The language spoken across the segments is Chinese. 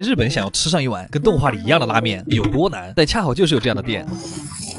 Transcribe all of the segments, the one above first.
日本想要吃上一碗跟动画里一样的拉面有多难，但恰好就是有这样的店。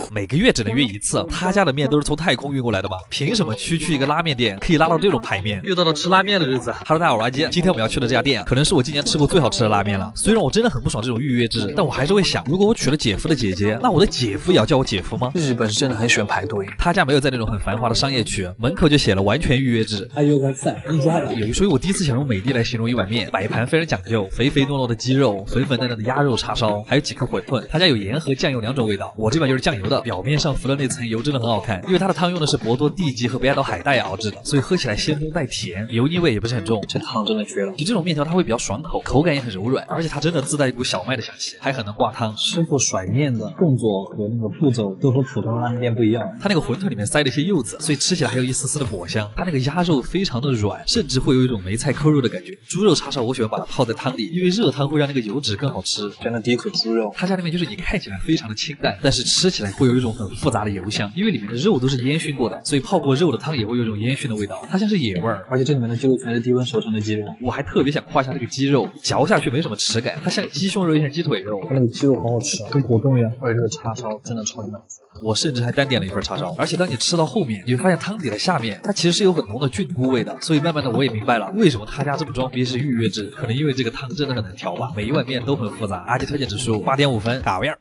每个月只能约一次，他家的面都是从太空运过来的吗？凭什么区一个拉面店可以拉到这种排面？又到了吃拉面的日子。Hello， 大家好，我是阿基。今天我们要去的这家店，可能是我今年吃过最好吃的拉面了。虽然我真的很不爽这种预约制，但我还是会想，如果我娶了姐夫的姐姐，那我的姐夫也要叫我姐夫吗？日本是真的很喜欢排队。他家没有在那种很繁华的商业区，门口就写了完全预约制。还有个菜，一家的。所以我第一次想用美的来形容一碗面，摆盘非常讲究，肥肥糯糯的鸡肉，粉粉嫩嫩的鸭肉叉烧，还有几颗馄饨。他家有盐和酱油两种味道，我这碗就是酱油的，表面上浮了那层油真的很好看，因为它的汤用的是博多地鸡和北海道海带熬制的，所以喝起来鲜中带甜，油腻味也不是很重。这汤真的绝了！就这种面条它会比较爽口，口感也很柔软，而且它真的自带一股小麦的香气，还很能挂汤。师傅甩面的动作和那个步骤都和普通拉面店不一样。它那个馄饨里面塞了一些柚子，所以吃起来还有一丝丝的果香。它那个鸭肉非常的软，甚至会有一种梅菜扣肉的感觉。猪肉叉烧我喜欢把它泡在汤里，因为热汤会让那个油脂更好吃。真的第一口猪肉，它家里面就是你看起来非常的清淡，但是吃起来会有一种很复杂的油香，因为里面的肉都是烟熏过的，所以泡过肉的汤也会有一种烟熏的味道，它像是野味儿。而且这里面的鸡肉全是低温熟成的鸡肉。我还特别想夸一下这个鸡肉，嚼下去没什么齿感，它像鸡胸肉，也像鸡腿肉。它那个鸡肉好好吃，跟果冻一样。而且这个叉烧真的超级难吃。我甚至还单点了一份叉烧，而且当你吃到后面，你会发现汤底的下面它其实是有很浓的菌菇味的，所以慢慢的我也明白了为什么他家这么装逼是预约制，可能因为这个汤真的很难调吧，每一碗面都很复杂。阿基推荐指数8.5分，嘎味儿。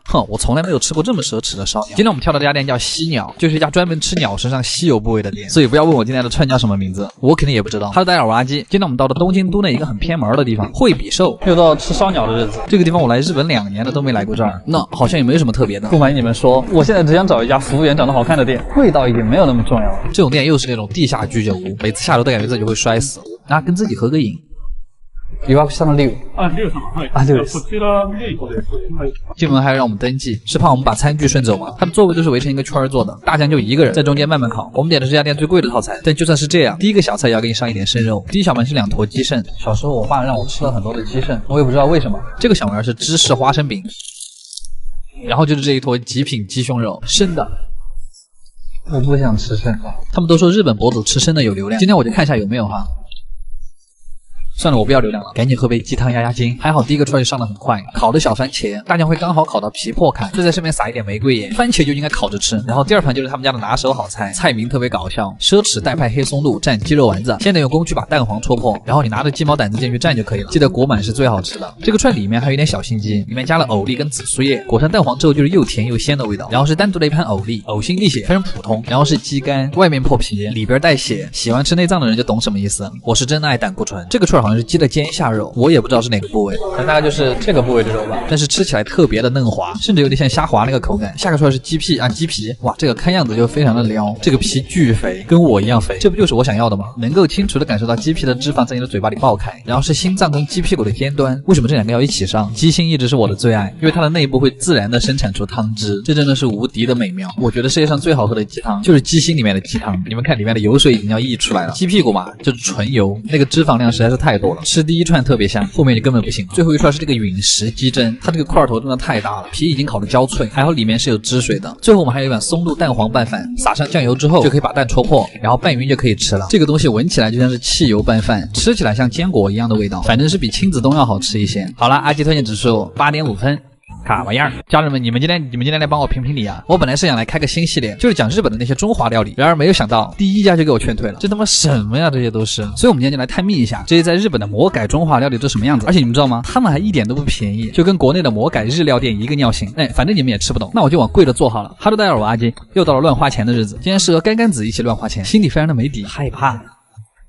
哼，我从来没有吃过这么奢侈的烧鸟。今天我们挑的这家店叫犀鸟，就是一家专门吃鸟身上稀有部位的店，所以不要问我今天的串叫什么名字，我肯定也不知道。Hello，大家好，我是阿基。今天我们到了东京都内一个很偏门的地方，惠比寿。又到吃烧鸟的日子。这个地方我来日本2年了都没来过这儿，那好像也没什么特别的。不瞒你们说，我现在只想找一家服务员长得好看的店，味道一点没有那么重要。这种店又是那种地下居酒屋，每次下楼都感觉自己会摔死。跟自己合个影。予約したの6。6様。はい。6です。こちらメイコです。はい。进门还让我们登记，是怕我们把餐具顺走吗？它的座位都是围成一个圈做的，大将就一个人在中间慢慢烤。我们点的是这家店最贵的套餐，但就算是这样，第一个小菜也要给你上一点生肉。第一小盘是2坨鸡肾，小时候我爸让我吃了很多的鸡肾，我也不知道为什么。这个小丸是芝士花生饼，然后就是这一坨极品鸡胸肉，生的。我不想吃生的。他们都说日本博主吃生的有流量，今天我就看一下有没有哈。算了，我不要流量了，赶紧喝杯鸡汤压压惊。还好第一个串上得很快，烤的小番茄，大酱会刚好烤到皮破开，就在上面撒一点玫瑰盐，番茄就应该烤着吃。然后第二盘就是他们家的拿手好菜，菜名特别搞笑，奢侈代派黑松露蘸鸡肉丸子，先得用工具把蛋黄戳破，然后你拿着鸡毛掸子进去蘸就可以了。记得裹满是最好吃的。这个串里面还有一点小心机，里面加了藕粒跟紫苏叶，裹上蛋黄之后就是又甜又鲜的味道。然后是单独的一盘藕粒，藕心沥血，非常普通。然后是鸡肝，外面破皮，里边带血，喜欢吃内脏的人就懂什么意思。我是真的爱胆固醇。这个串好像是鸡的肩下肉，我也不知道是哪个部位，大概就是这个部位的肉吧，但是吃起来特别的嫩滑，甚至有点像虾滑那个口感。下个出来是鸡屁鸡皮，哇，这个看样子就非常的撩，这个皮巨肥，跟我一样肥，这不就是我想要的吗？能够清楚的感受到鸡皮的脂肪在你的嘴巴里爆开，然后是心脏跟鸡屁股的尖端，为什么这两个要一起上？鸡心一直是我的最爱，因为它的内部会自然的生产出汤汁，这真的是无敌的美妙。我觉得世界上最好喝的鸡汤就是鸡心里面的鸡汤，你们看里面的油水已经要溢出来了，鸡屁股嘛就是纯油，那个脂肪量实在是太多了，吃第一串特别香，后面就根本不行。最后一串是这个陨石鸡胗，它这个块头真的太大了，皮已经烤得焦脆，还好里面是有汁水的。最后我们还有一碗松露蛋黄拌饭，撒上酱油之后就可以把蛋戳破，然后拌匀就可以吃了。这个东西闻起来就像是汽油拌饭，吃起来像坚果一样的味道，反正是比亲子冬要好吃一些。好了，阿基推荐指数8.5分。卡玩意儿，家人们，你们今天来帮我评评理啊！我本来是想来开个新系列，就是讲日本的那些中华料理，然而没有想到第一家就给我劝退了，这他妈什么呀？这些都是，所以我们今天就来探秘一下这些在日本的魔改中华料理都什么样子。而且你们知道吗？他们还一点都不便宜，就跟国内的魔改日料店一个尿性。反正你们也吃不懂，那我就往贵的做好了。哈喽，大家好，我阿基，又到了乱花钱的日子，今天是和干干子一起乱花钱，心里非常的没底，害怕。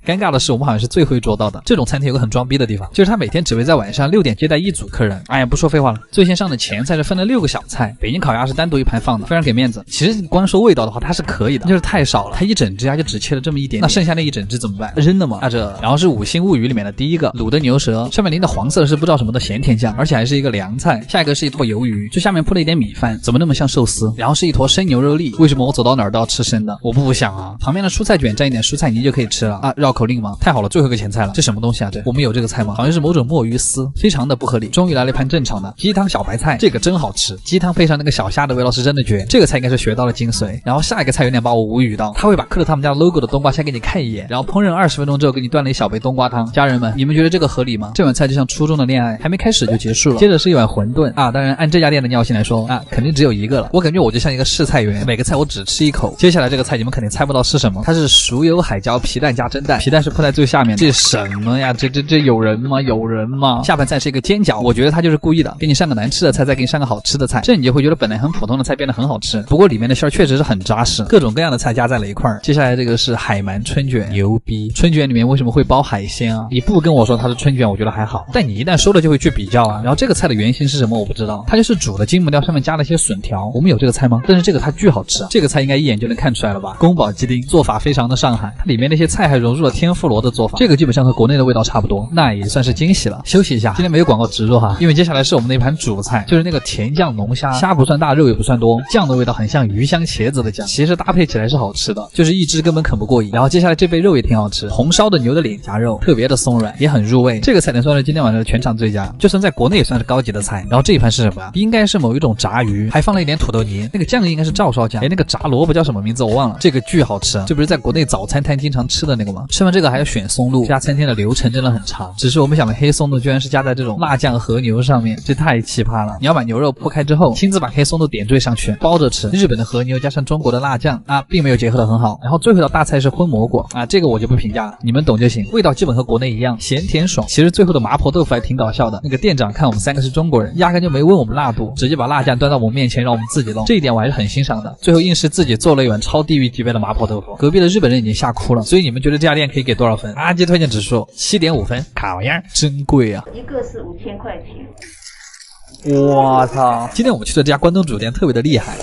尴尬的是，我们好像是最会做到的。这种餐厅有个很装逼的地方，就是他每天只会在晚上6点接待一组客人。哎呀，不说废话了，最先上的前菜是分了6个小菜，北京烤鸭是单独一盘放的，非常给面子。其实光说味道的话，它是可以的，就是太少了，它一整只鸭就只切了这么一点点，那剩下那一整只怎么办？扔了吗？然后是5星物语里面的第一个卤的牛舌，上面淋的黄色是不知道什么的咸甜酱，而且还是一个凉菜。下一个是一坨鱿鱼，就下面铺了一点米饭，怎么那么像寿司？然后是一坨生牛肉粒，为什么我走到哪儿都要吃生的？我不想啊。旁边的蔬菜卷蘸一点蔬菜泥就可以吃了啊，绕绕口令吗？太好了，最后一个前菜了，这什么东西啊？这我们有这个菜吗？好像是某种墨鱼丝，非常的不合理。终于来了一盘正常的鸡汤小白菜，这个真好吃，鸡汤配上那个小虾的味道是真的绝，这个菜应该是学到了精髓。然后下一个菜有点把我无语到，他会把刻了他们家 logo 的冬瓜先给你看一眼，然后烹饪20分钟之后给你端了一小杯冬瓜汤。家人们，你们觉得这个合理吗？这碗菜就像初中的恋爱，还没开始就结束了。接着是一碗馄饨啊，当然按这家店的尿性来说啊，肯定只有一个了。我感觉我就像一个试菜员，每个菜我只吃一口。接下来这个菜你们肯定猜不到是什么，它是熟油海椒皮蛋加蒸蛋，皮蛋是铺在最下面的。这什么呀？这有人吗？有人吗？下盘菜是一个煎饺，我觉得他就是故意的，给你上个难吃的菜，再给你上个好吃的菜，这你就会觉得本来很普通的菜变得很好吃。不过里面的馅儿确实是很扎实，各种各样的菜加在了一块儿。接下来这个是海鳗春卷，牛逼！春卷里面为什么会包海鲜啊？你不跟我说它是春卷，我觉得还好，但你一旦说了就会去比较啊。然后这个菜的原型是什么我不知道，它就是煮的筋膜料上面加了一些笋条。我们有这个菜吗？但是这个它巨好吃啊，这个菜应该一眼就能看出来了吧？宫保鸡丁做法非常的上海，它里面那些菜还融入了天妇罗的做法，这个基本上和国内的味道差不多，那也算是惊喜了。休息一下，今天没有广告植入哈，因为接下来是我们的一盘主菜，就是那个甜酱龙虾，虾不算大，肉也不算多，酱的味道很像鱼香茄子的酱，其实搭配起来是好吃的，就是一只根本啃不过瘾。然后接下来这杯肉也挺好吃，红烧的牛的脸颊肉，特别的松软，也很入味。这个菜能算是今天晚上的全场最佳，就算在国内也算是高级的菜。然后这一盘是什么呀？应该是某一种炸鱼，还放了一点土豆泥，那个酱应该是照烧酱。那个炸萝卜叫什么名字我忘了，这个巨好吃，这不是在国内早餐摊经常吃的那个吗？吃完这个还要选松露，这家餐厅的流程真的很长，只是我们想的黑松露居然是加在这种辣酱和牛上面，这太奇葩了。你要把牛肉剖开之后，亲自把黑松露点缀上去，包着吃。日本的和牛加上中国的辣酱啊，并没有结合得很好。然后最后一道大菜是荤蘑菇啊，这个我就不评价了，你们懂就行。味道基本和国内一样，咸甜爽。其实最后的麻婆豆腐还挺搞笑的，那个店长看我们3个是中国人，压根就没问我们辣度，直接把辣酱端到我们面前让我们自己弄，这一点我还是很欣赏的。最后硬是自己做了一碗超地狱级别的麻婆豆腐，隔壁的日本人已经吓哭了。所以你们觉得这家店可以给多少分？阿基推荐指数7.5分，卡玩意儿真贵啊，一个是5000块钱。我操！今天我们去的这家关东煮店特别的厉害，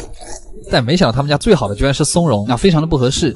但没想到他们家最好的居然是松茸，那非常的不合适。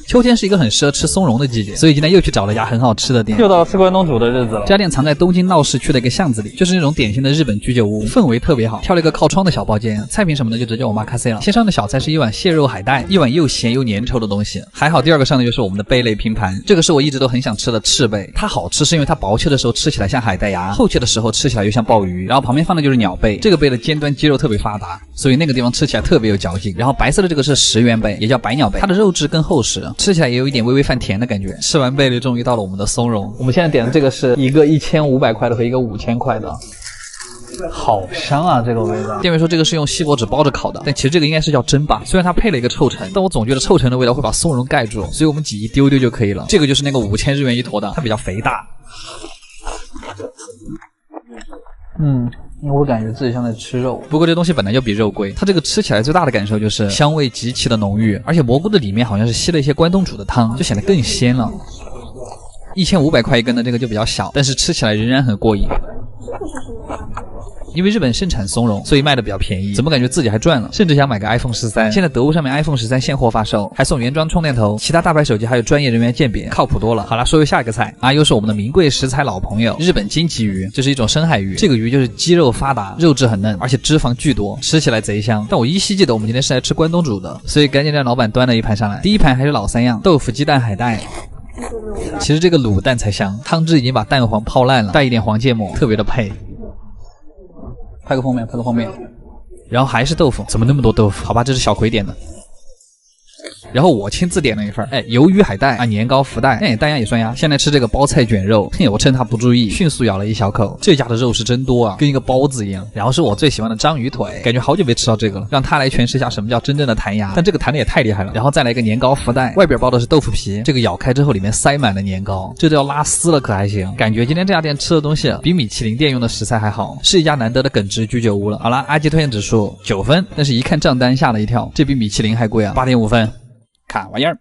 秋天是一个很适合吃松茸的季节，所以今天又去找了一家很好吃的店。又到了吃关东煮的日子了。这家店藏在东京闹市区的一个巷子里，就是那种典型的日本居酒屋，氛围特别好。挑了一个靠窗的小包间，菜品什么的就直接我妈开 C 了。先上的小菜是一碗蟹肉海带，一碗又咸又粘稠的东西。还好第二个上的就是我们的贝类拼盘，这个是我一直都很想吃的赤贝。它好吃是因为它薄切的时候吃起来像海带芽，厚切的时候吃起来又像鲍鱼。然后旁边放的就是鸟贝，这个贝的尖端肌肉特别发达，所以那个地方吃起来特别有嚼劲。然后白色的这个是石原贝，也叫白鸟贝，它的肉质更厚实，吃起来也有一点微微泛甜的感觉。吃完贝类，终于到了我们的松茸。我们现在点的这个是一个1500块的和一个5000块的，好香啊，这个味道。店员说这个是用锡箔纸包着烤的，但其实这个应该是叫蒸吧，虽然它配了一个臭橙，但我总觉得臭橙的味道会把松茸盖住，所以我们挤一丢丢就可以了。这个就是那个5000日元一坨的，它比较肥大。我感觉自己像在吃肉，不过这东西本来就比肉贵。它这个吃起来最大的感受就是香味极其的浓郁，而且蘑菇的里面好像是吸了一些关东煮的汤，就显得更鲜了。1500块一根的这个就比较小，但是吃起来仍然很过瘾。因为日本盛产松茸，所以卖的比较便宜，怎么感觉自己还赚了？甚至想买个 iPhone 13。现在德物上面 iPhone 13现货发售，还送原装充电头，其他大牌手机还有专业人员鉴别，靠谱多了。好了，说回下一个菜啊，又是我们的名贵食材老朋友日本金棘鱼，这是一种深海鱼。这个鱼就是肌肉发达，肉质很嫩，而且脂肪巨多，吃起来贼香。但我依稀记得我们今天是来吃关东煮的，所以赶紧让老板端了一盘上来。第一盘还是老三样，豆腐鸡蛋海带。其实这个卤蛋才香，汤汁已经把蛋黄泡烂了，带一点黄芥末，特别的配。拍个封面，然后还是豆腐，怎么那么多豆腐？好吧，这是小葵点的。然后我亲自点了一份，鱿鱼海带啊，年糕福袋，蛋鸭也算呀。现在吃这个包菜卷肉，我趁他不注意，迅速咬了一小口。这家的肉是真多啊，跟一个包子一样。然后是我最喜欢的章鱼腿，感觉好久没吃到这个了，让他来诠释一下什么叫真正的弹牙。但这个弹的也太厉害了。然后再来一个年糕福袋，外边包的是豆腐皮，这个咬开之后里面塞满了年糕，这都要拉丝了可还行。感觉今天这家店吃的东西比米其林店用的食材还好，是一家难得的耿直居酒屋了。好了，阿基推荐指数9分，但是一看账单吓了一跳，这比米其林还贵啊，8.5分。卡玩意儿。